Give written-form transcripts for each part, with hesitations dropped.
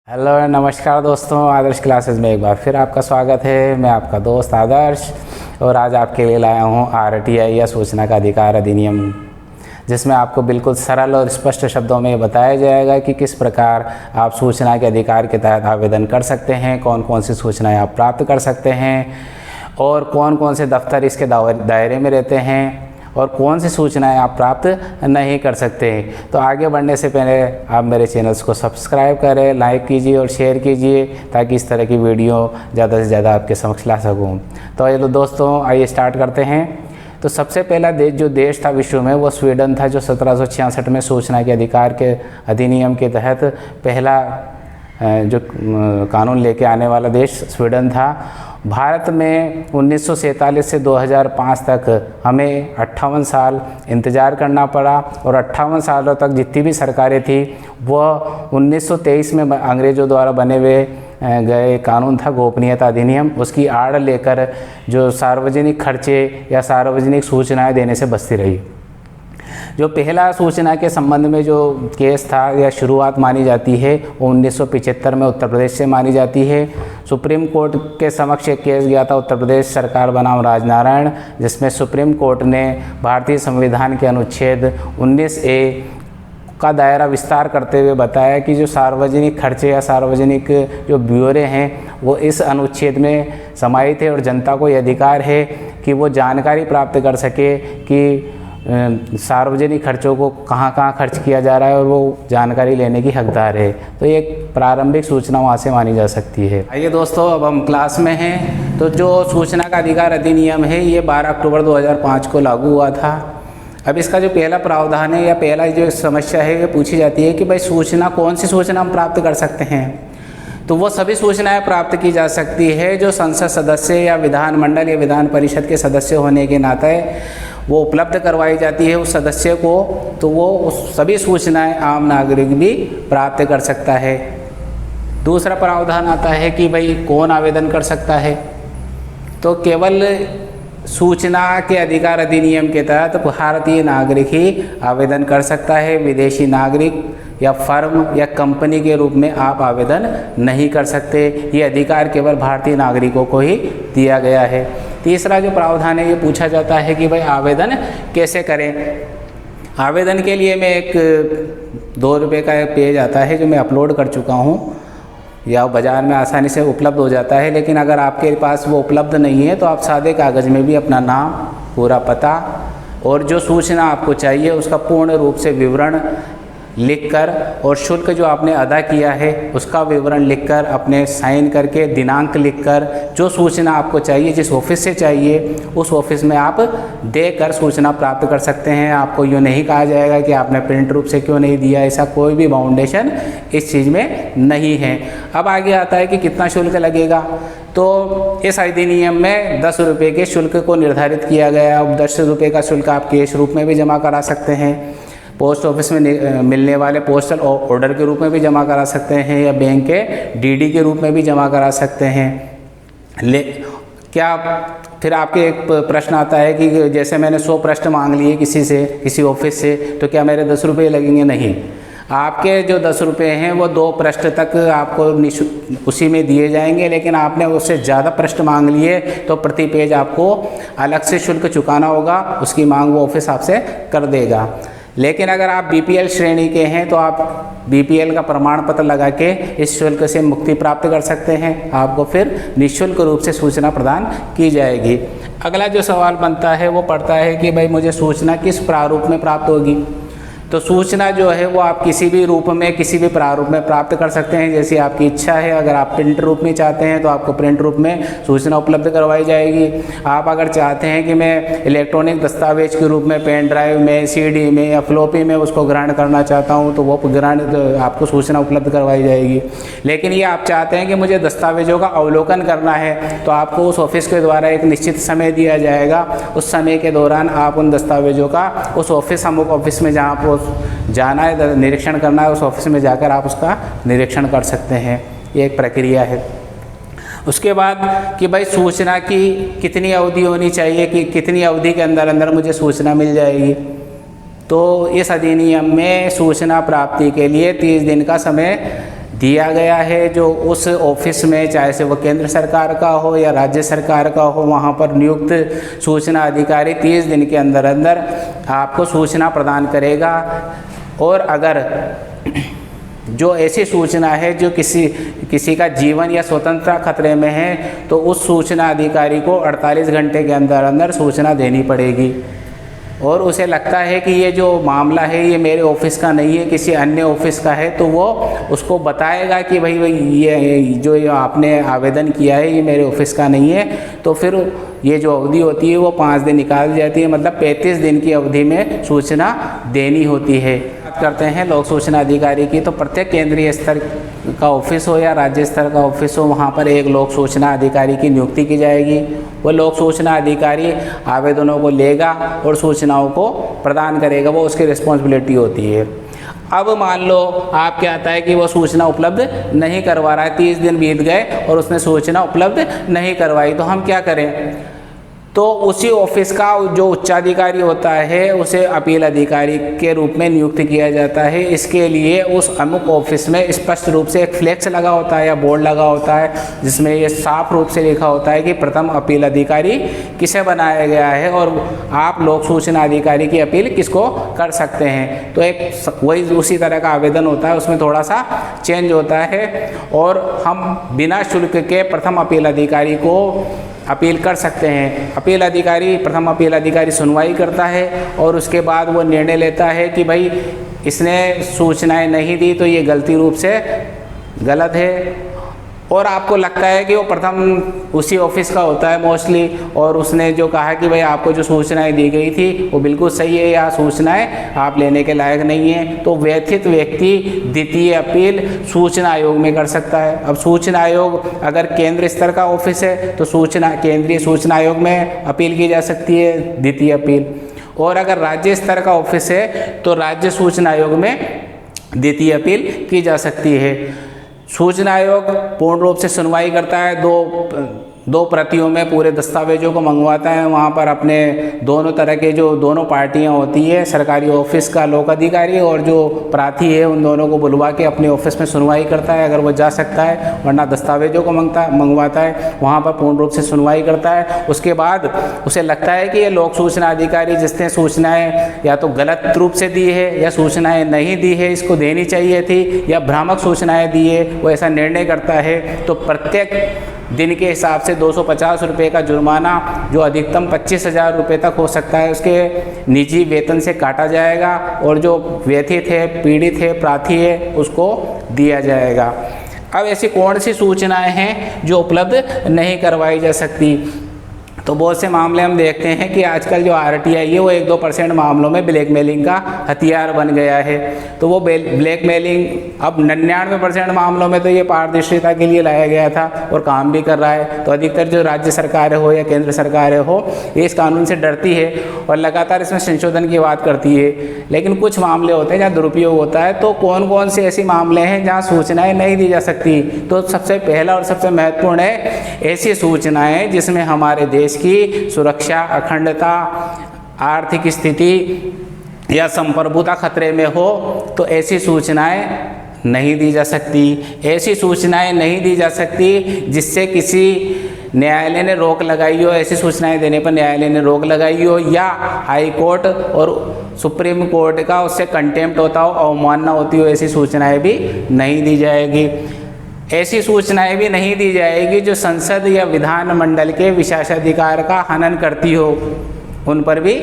Hello नमस्कार दोस्तों, आदर्श classes में एक बार फिर आपका स्वागत है। मैं आपका दोस्त आदर्श और आज आपके लिए लाया हूँ RTI या सूचना का अधिकार अधिनियम, जिसमें आपको बिल्कुल सरल और स्पष्ट शब्दों में बताया जाएगा कि किस प्रकार आप सूचना के अधिकार के तहत आवेदन कर सकते हैं, कौन कौन सी सूचनाएं आप प्राप्त कर सकते हैं और कौन कौन से दफ्तर इसके दायरे में रहते हैं और कौन सी सूचनाएं आप प्राप्त नहीं कर सकते। तो आगे बढ़ने से पहले आप मेरे चैनल्स को सब्सक्राइब करें, लाइक कीजिए और शेयर कीजिए ताकि इस तरह की वीडियो ज़्यादा से ज़्यादा आपके समक्ष ला सकूं। तो ये दोस्तों आइए स्टार्ट करते हैं। तो सबसे पहला देश था विश्व में वो स्वीडन था, जो 1766 में सूचना के अधिकार के अधिनियम के तहत पहला जो कानून लेके आने वाला देश स्वीडन था। भारत में 1947 से 2005 तक हमें 58 साल इंतज़ार करना पड़ा और 58 सालों तक जितनी भी सरकारें थी वह 1923 में अंग्रेज़ों द्वारा बने हुए गए कानून था गोपनीयता अधिनियम, उसकी आड़ लेकर जो सार्वजनिक खर्चे या सार्वजनिक सूचनाएं देने से बचती रही। जो पहला सूचना के संबंध में जो केस था या शुरुआत मानी जाती है वो 1975 में उत्तर प्रदेश से मानी जाती है। सुप्रीम कोर्ट के समक्ष एक केस गया था उत्तर प्रदेश सरकार बनाम राजनारायण, जिसमें सुप्रीम कोर्ट ने भारतीय संविधान के अनुच्छेद 19A का दायरा विस्तार करते हुए बताया कि जो सार्वजनिक खर्चे या सार्वजनिक जो ब्यौरे हैं वो इस अनुच्छेद में समाहित है और जनता को यह अधिकार है कि वो जानकारी प्राप्त कर सके कि सार्वजनिक खर्चों को कहाँ कहाँ खर्च किया जा रहा है और वो जानकारी लेने की हकदार है। तो ये एक प्रारंभिक सूचना वहाँ से मानी जा सकती है। आइए दोस्तों, अब हम क्लास में हैं। तो जो सूचना का अधिकार अधिनियम है ये 12 अक्टूबर 2005 को लागू हुआ था। अब इसका जो पहला प्रावधान है या पहला जो समस्या है ये पूछी जाती है कि भाई सूचना, कौन सी सूचना हम प्राप्त कर सकते हैं। तो वो सभी सूचनाएं प्राप्त की जा सकती है जो संसद सदस्य या विधानमंडल या विधान परिषद के सदस्य होने के नाते वो उपलब्ध करवाई जाती है उस सदस्य को। तो वो उस सभी सूचनाएं आम नागरिक भी प्राप्त कर सकता है। दूसरा प्रावधान आता है कि भाई कौन आवेदन कर सकता है। तो केवल सूचना के अधिकार अधिनियम के तहत भारतीय नागरिक ही आवेदन कर सकता है। विदेशी नागरिक या फर्म या कंपनी के रूप में आप आवेदन नहीं कर सकते। ये अधिकार केवल भारतीय नागरिकों को ही दिया गया है। तीसरा जो प्रावधान है ये पूछा जाता है कि भाई आवेदन कैसे करें। आवेदन के लिए मैं एक 2 रुपये का पेज आता है जो मैं अपलोड कर चुका हूँ या बाज़ार में आसानी से उपलब्ध हो जाता है, लेकिन अगर आपके पास वो उपलब्ध नहीं है तो आप सादे कागज़ में भी अपना नाम, पूरा पता और जो सूचना आपको चाहिए उसका पूर्ण रूप से विवरण लिखकर और शुल्क जो आपने अदा किया है उसका विवरण लिखकर अपने साइन करके दिनांक लिखकर जो सूचना आपको चाहिए, जिस ऑफिस से चाहिए उस ऑफिस में आप देकर सूचना प्राप्त कर सकते हैं। आपको यूँ नहीं कहा जाएगा कि आपने प्रिंट रूप से क्यों नहीं दिया, ऐसा कोई भी बाउंडेशन इस चीज़ में नहीं है। अब आगे आता है कि कितना शुल्क लगेगा। तो इस अधिनियम में 10 रुपये के शुल्क को निर्धारित किया गया। अब 10 रुपये का शुल्क आप कैश रूप में भी जमा करा सकते हैं, पोस्ट ऑफिस में मिलने वाले पोस्टल ऑर्डर के रूप में भी जमा करा सकते हैं या बैंक के DD के रूप में भी जमा करा सकते हैं। फिर आपके एक प्रश्न आता है कि जैसे मैंने 100 पृष्ठ मांग लिए किसी ऑफिस से, तो क्या मेरे 10 रुपये लगेंगे? नहीं, आपके जो 10 रुपये हैं वो 2 पृष्ठ तक आपको उसी में दिए जाएंगे, लेकिन आपने उससे ज़्यादा पृष्ठ मांग लिए तो प्रति पेज आपको अलग से शुल्क चुकाना होगा। उसकी मांग वो ऑफिस आपसे कर देगा। लेकिन अगर आप BPL श्रेणी के हैं तो आप BPL का प्रमाण पत्र लगा के इस शुल्क से मुक्ति प्राप्त कर सकते हैं। आपको फिर निःशुल्क रूप से सूचना प्रदान की जाएगी। अगला जो सवाल बनता है वो पड़ता है कि भाई मुझे सूचना किस प्रारूप में प्राप्त होगी। तो सूचना जो है वो आप किसी भी रूप में, किसी भी प्रारूप में प्राप्त कर सकते हैं, जैसी आपकी इच्छा है। अगर आप प्रिंट रूप में चाहते हैं तो आपको प्रिंट रूप में सूचना उपलब्ध करवाई जाएगी। आप अगर चाहते हैं कि मैं इलेक्ट्रॉनिक दस्तावेज के रूप में पेन ड्राइव में, CD में या फ्लॉपी में उसको ग्रहण करना चाहता हूँ तो वो ग्रहण आपको सूचना उपलब्ध करवाई जाएगी। लेकिन ये आप चाहते हैं कि मुझे दस्तावेजों का अवलोकन करना है तो आपको उस ऑफिस के द्वारा एक निश्चित समय दिया जाएगा। उस समय के दौरान आप उन दस्तावेजों का उस ऑफिस, अमुक ऑफिस में जहाँ आपको जाना है, निरीक्षण करना है, उस ऑफिस में जाकर आप उसका निरीक्षण कर सकते हैं। ये एक प्रक्रिया है। उसके बाद कि भाई सूचना की कितनी अवधि होनी चाहिए, कि कितनी अवधि के अंदर अंदर मुझे सूचना मिल जाएगी। तो इस अधिनियम में सूचना प्राप्ति के लिए 30 दिन का समय दिया गया है, जो उस ऑफिस में चाहे से वो केंद्र सरकार का हो या राज्य सरकार का हो, वहाँ पर नियुक्त सूचना अधिकारी 30 दिन के अंदर अंदर आपको सूचना प्रदान करेगा। और अगर जो ऐसी सूचना है जो किसी का जीवन या स्वतंत्रता खतरे में है, तो उस सूचना अधिकारी को 48 घंटे के अंदर अंदर सूचना देनी पड़ेगी। और उसे लगता है कि ये जो मामला है ये मेरे ऑफिस का नहीं है, किसी अन्य ऑफिस का है, तो वो उसको बताएगा कि भाई ये जो आपने आवेदन किया है ये मेरे ऑफिस का नहीं है। तो फिर ये जो अवधि होती है वो 5 दिन निकाल दी जाती है, मतलब 35 दिन की अवधि में सूचना देनी होती है। बात करते हैं लोक सूचना अधिकारी की, तो प्रत्येक केंद्रीय स्तर का ऑफिस हो या राज्य स्तर का ऑफिस हो, वहाँ पर एक लोक सूचना अधिकारी की नियुक्ति की जाएगी। वो लोक सूचना अधिकारी आवेदनों को लेगा और सूचनाओं को प्रदान करेगा, वो उसकी रिस्पॉन्सिबिलिटी होती है। अब मान लो आप क्या आता है कि वो सूचना उपलब्ध नहीं करवा रहा है, 30 दिन बीत गए और उसने सूचना उपलब्ध नहीं करवाई, तो हम क्या करें? तो उसी ऑफिस का जो उच्चाधिकारी होता है उसे अपील अधिकारी के रूप में नियुक्त किया जाता है। इसके लिए उस अमुक ऑफिस में स्पष्ट रूप से एक फ्लेक्स लगा होता है या बोर्ड लगा होता है, जिसमें ये साफ रूप से लिखा होता है कि प्रथम अपील अधिकारी किसे बनाया गया है और आप लोक सूचना अधिकारी की अपील किसको कर सकते हैं। तो एक वही उसी तरह का आवेदन होता है, उसमें थोड़ा सा चेंज होता है और हम बिना शुल्क के प्रथम अपील अधिकारी को अपील कर सकते हैं। अपील अधिकारी, प्रथम अपील अधिकारी सुनवाई करता है और उसके बाद वो निर्णय लेता है कि भाई इसने सूचनाएं नहीं दी तो ये गलती रूप से गलत है। और आपको लगता है कि वो प्रथम उसी ऑफिस का होता है मोस्टली, और उसने जो कहा कि भाई आपको जो सूचनाएं दी गई थी वो बिल्कुल सही है या सूचनाएं आप लेने के लायक नहीं हैं, तो व्यथित व्यक्ति द्वितीय अपील सूचना आयोग में कर सकता है। अब सूचना आयोग अगर केंद्र स्तर का ऑफिस है तो केंद्रीय सूचना आयोग में अपील की जा सकती है द्वितीय अपील, और अगर राज्य स्तर का ऑफिस है तो राज्य सूचना आयोग में द्वितीय अपील की जा सकती है। सूचना आयोग पूर्ण रूप से सुनवाई करता है, दो प्रतियों में पूरे दस्तावेजों को मंगवाता है। वहाँ पर अपने दोनों तरह के जो दोनों पार्टियाँ होती है, सरकारी ऑफिस का लोक अधिकारी और जो प्रार्थी है, उन दोनों को बुलवा के अपने ऑफिस में सुनवाई करता है अगर वो जा सकता है, वरना दस्तावेजों को मंगवाता है, वहाँ पर पूर्ण रूप से सुनवाई करता है। उसके बाद उसे लगता है कि ये लोक सूचना अधिकारी जिसने सूचनाएँ या तो गलत रूप से दी है या सूचनाएँ नहीं दी है, इसको देनी चाहिए थी, या भ्रामक सूचनाएँ दी है, वो ऐसा निर्णय करता है, तो प्रत्येक दिन के हिसाब से 250 रुपये का जुर्माना, जो अधिकतम 25,000 रुपये तक हो सकता है, उसके निजी वेतन से काटा जाएगा और जो व्यथित है, पीड़ित है, प्रार्थी है, उसको दिया जाएगा। अब ऐसी कौन सी सूचनाएं हैं जो उपलब्ध नहीं करवाई जा सकती? तो बहुत से मामले हम देखते हैं कि आजकल जो RTI है वो 1-2% मामलों में ब्लैकमेलिंग का हथियार बन गया है। तो वो ब्लैकमेलिंग अब 99% मामलों में तो ये पारदर्शिता के लिए लाया गया था और काम भी कर रहा है। तो अधिकतर जो राज्य सरकारें हो या केंद्र सरकारें हो, ये इस कानून से डरती है और लगातार इसमें संशोधन की बात करती है। लेकिन कुछ मामले होते हैं जहाँ दुरुपयोग होता है। तो कौन कौन से ऐसे मामले हैं जहाँ सूचनाएँ नहीं दी जा सकती? तो सबसे पहला और सबसे महत्वपूर्ण है ऐसी सूचनाएँ जिसमें हमारे देश की सुरक्षा, अखंडता, आर्थिक स्थिति या संप्रभुता खतरे में हो, तो ऐसी सूचनाएं नहीं दी जा सकती। ऐसी सूचनाएं नहीं दी जा सकती जिससे किसी न्यायालय ने रोक लगाई हो, ऐसी सूचनाएं देने पर न्यायालय ने रोक लगाई हो, या हाई कोर्ट और सुप्रीम कोर्ट का उससे कंटेम्प्ट होता हो, अवमानना होती हो, ऐसी सूचनाएं भी नहीं दी जाएगी। ऐसी सूचनाएं भी नहीं दी जाएगी जो संसद या विधान मंडल के विशेषाधिकार का हनन करती हो, उन पर भी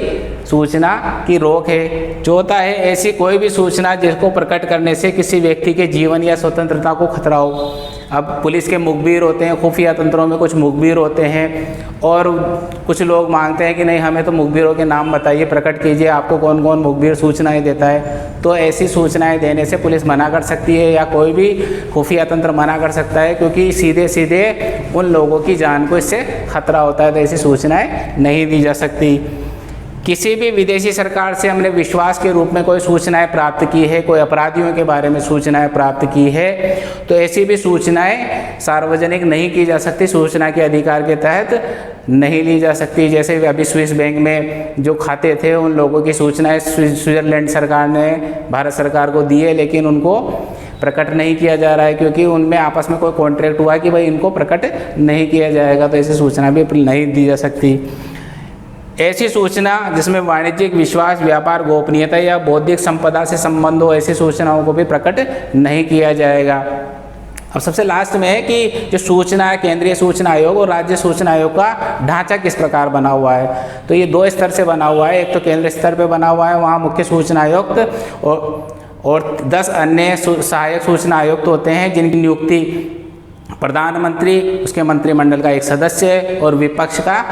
सूचना की रोक है। चौथा है ऐसी कोई भी सूचना जिसको प्रकट करने से किसी व्यक्ति के जीवन या स्वतंत्रता को खतरा हो। अब पुलिस के मुखबिर होते हैं, खुफिया तंत्रों में कुछ मुखबिर होते हैं और कुछ लोग मांगते हैं कि नहीं हमें तो मुखबिरों के नाम बताइए, प्रकट कीजिए, आपको कौन कौन मुखबिर सूचनाएं देता है। तो ऐसी सूचनाएं देने से पुलिस मना कर सकती है या कोई भी खुफिया तंत्र मना कर सकता है, क्योंकि सीधे सीधे उन लोगों की जान को इससे खतरा होता है। तो ऐसी सूचनाएं नहीं दी जा सकती। किसी भी विदेशी सरकार से हमने विश्वास के रूप में कोई सूचनाएं प्राप्त की है, कोई अपराधियों के बारे में सूचनाएं प्राप्त की है, तो ऐसी भी सूचनाएं सार्वजनिक नहीं की जा सकती, सूचना के अधिकार के तहत नहीं ली जा सकती। जैसे अभी स्विस बैंक में जो खाते थे उन लोगों की सूचनाएं स्विट्जरलैंड सरकार ने भारत सरकार को दी है, लेकिन उनको प्रकट नहीं किया जा रहा है, क्योंकि उनमें आपस में कोई कॉन्ट्रैक्ट हुआ है कि भाई इनको प्रकट नहीं किया जाएगा, तो ऐसी सूचना भी नहीं दी जा सकती। ऐसी सूचना जिसमें वाणिज्यिक विश्वास, व्यापार, गोपनीयता या बौद्धिक संपदा से संबंध हो, ऐसी सूचनाओं को भी प्रकट नहीं किया जाएगा। अब सबसे लास्ट में है कि जो सूचना है, केंद्रीय सूचना आयोग और राज्य सूचना आयोग का ढांचा किस प्रकार बना हुआ है। तो ये 2 स्तर से बना हुआ है। एक तो केंद्र स्तर पे बना हुआ है, वहाँ मुख्य सूचना आयुक्त और 10 अन्य सहायक सूचना आयुक्त होते हैं, जिनकी नियुक्ति प्रधानमंत्री, उसके मंत्रिमंडल का एक सदस्य और विपक्ष का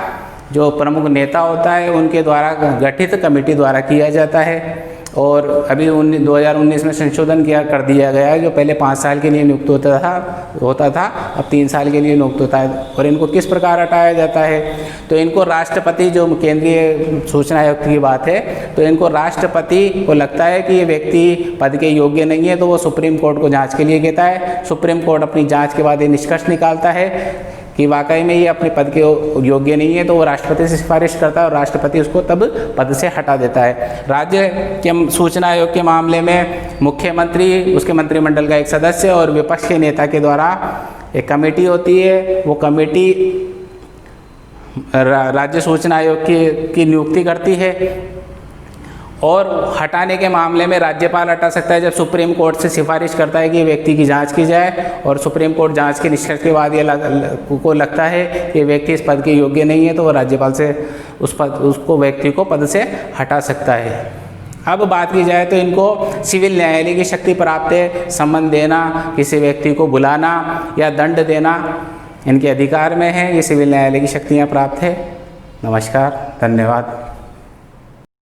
जो प्रमुख नेता होता है उनके द्वारा गठित कमेटी द्वारा किया जाता है। और अभी 2019 में संशोधन कर दिया गया है, जो पहले 5 साल के लिए नियुक्त होता था, अब 3 साल के लिए नियुक्त होता है। और इनको किस प्रकार हटाया जाता है, तो इनको राष्ट्रपति, जो केंद्रीय सूचना आयुक्त की बात है, तो इनको राष्ट्रपति को लगता है कि ये व्यक्ति पद के योग्य नहीं है, तो वो सुप्रीम कोर्ट को जांच के लिए कहता है। सुप्रीम कोर्ट अपनी जांच के बाद ये निष्कर्ष निकालता है कि वाकई में ये अपने पद के योग्य नहीं है, तो वो राष्ट्रपति से सिफारिश करता है और राष्ट्रपति उसको तब पद से हटा देता है। राज्य के सूचना आयोग के मामले में मुख्यमंत्री, उसके मंत्रिमंडल का एक सदस्य और विपक्ष के नेता के द्वारा एक कमेटी होती है। वो कमेटी राज्य सूचना आयोग की नियुक्ति करती है। और हटाने के मामले में राज्यपाल हटा सकता है, जब सुप्रीम कोर्ट से सिफारिश करता है कि व्यक्ति की जांच की जाए और सुप्रीम कोर्ट जांच के निष्कर्ष के बाद ये को लगता है कि व्यक्ति इस पद के योग्य नहीं है, तो वो राज्यपाल से उसको व्यक्ति को पद से हटा सकता है। अब बात की जाए तो इनको सिविल न्यायालय की शक्ति प्राप्त है। सम्मन देना, किसी व्यक्ति को बुलाना या दंड देना इनके अधिकार में है। ये सिविल न्यायालय की शक्तियाँ प्राप्त है। नमस्कार, धन्यवाद।